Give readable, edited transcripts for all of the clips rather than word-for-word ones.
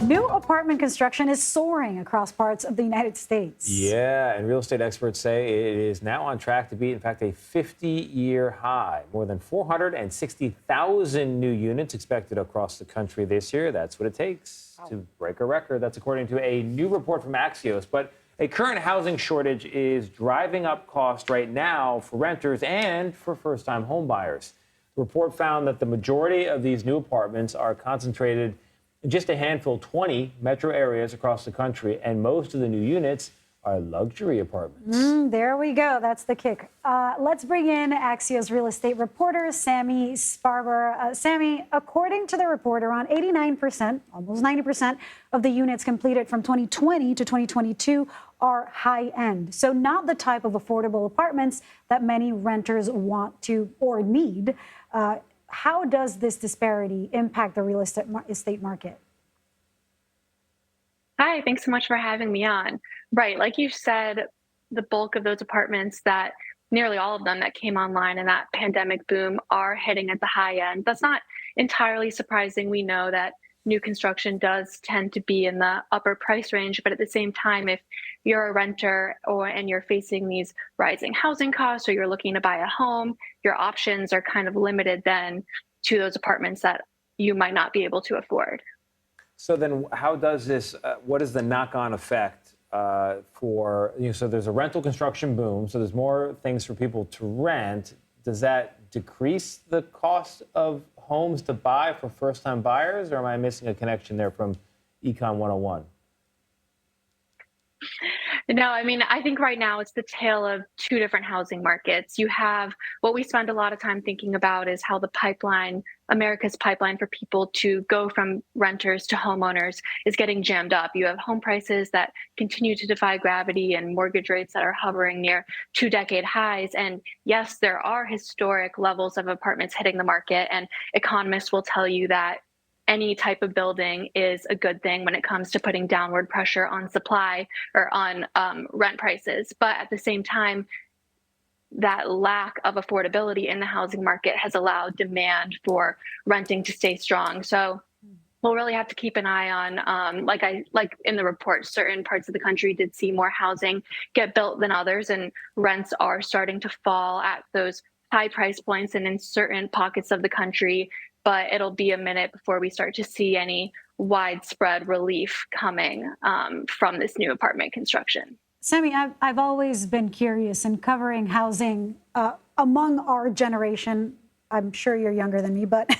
New apartment construction is soaring across parts of the United States. Yeah, and real estate experts say it is now on track to be, in fact, a 50-year high. More than 460,000 new units expected across the country this year. That's what it takes to break a record. That's according to a new report from Axios. But a current housing shortage is driving up costs right now for renters and for first-time home buyers. The report found that the majority of these new apartments are concentrated in just a handful, 20 metro areas across the country, and most of the new units are luxury apartments. There we go. That's the kick. Let's bring in Axios real estate reporter Sami Sparber. Sami, according to the report, around 89%, almost 90% of the units completed from 2020 to 2022 are high-end. So not the type of affordable apartments that many renters want to or need. How does this disparity impact the real estate market? Hi, thanks so much for having me on. Right, like you said, the bulk of those apartments that nearly all of them that came online in that pandemic boom are hitting at the high end. That's not entirely surprising. We know that new construction does tend to be in the upper price range, but at the same time, if you're a renter and you're facing these rising housing costs or you're looking to buy a home, your options are kind of limited then to those apartments that you might not be able to afford. So then how does this, what is the knock-on effect so there's a rental construction boom, so there's more things for people to rent. Does that decrease the cost of homes to buy for first-time buyers, or am I missing a connection there from Econ 101? No, I mean, I think right now it's the tale of two different housing markets. You have what we spend a lot of time thinking about is how the pipeline, America's pipeline for people to go from renters to homeowners is getting jammed up. You have home prices that continue to defy gravity and mortgage rates that are hovering near 2-decade highs. And yes, there are historic levels of apartments hitting the market, and economists will tell you that any type of building is a good thing when it comes to putting downward pressure on supply or on rent prices. But at the same time, that lack of affordability in the housing market has allowed demand for renting to stay strong. So we'll really have to keep an eye on, like in the report, certain parts of the country did see more housing get built than others, and rents are starting to fall at those high price points and in certain pockets of the country. But it'll be a minute before we start to see any widespread relief coming from this new apartment construction. Sami, I've always been curious in covering housing among our generation. I'm sure you're younger than me, but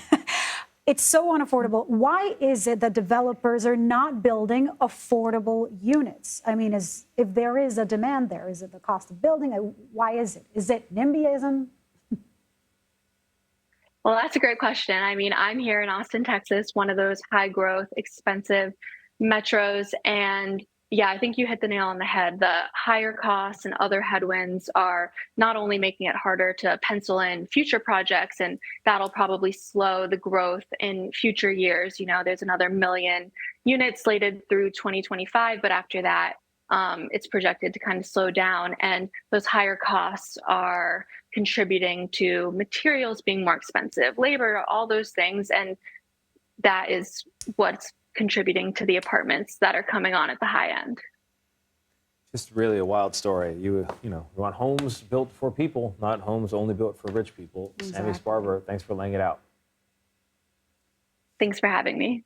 it's so unaffordable. Why is it that developers are not building affordable units? I mean, if there is a demand there, is it the cost of building? Why is it? Is it NIMBYism? Well, that's a great question. I mean, I'm here in Austin, Texas, one of those high growth, expensive metros. And yeah, I think you hit the nail on the head. The higher costs and other headwinds are not only making it harder to pencil in future projects, and that'll probably slow the growth in future years. You know, there's another 1 million units slated through 2025, but after that, it's projected to kind of slow down. And those higher costs are contributing to materials being more expensive, labor, all those things. And that is what's contributing to the apartments that are coming on at the high end. Just really a wild story. You want homes built for people, not homes only built for rich people. Exactly. Sami Sparber, thanks for laying it out. Thanks for having me.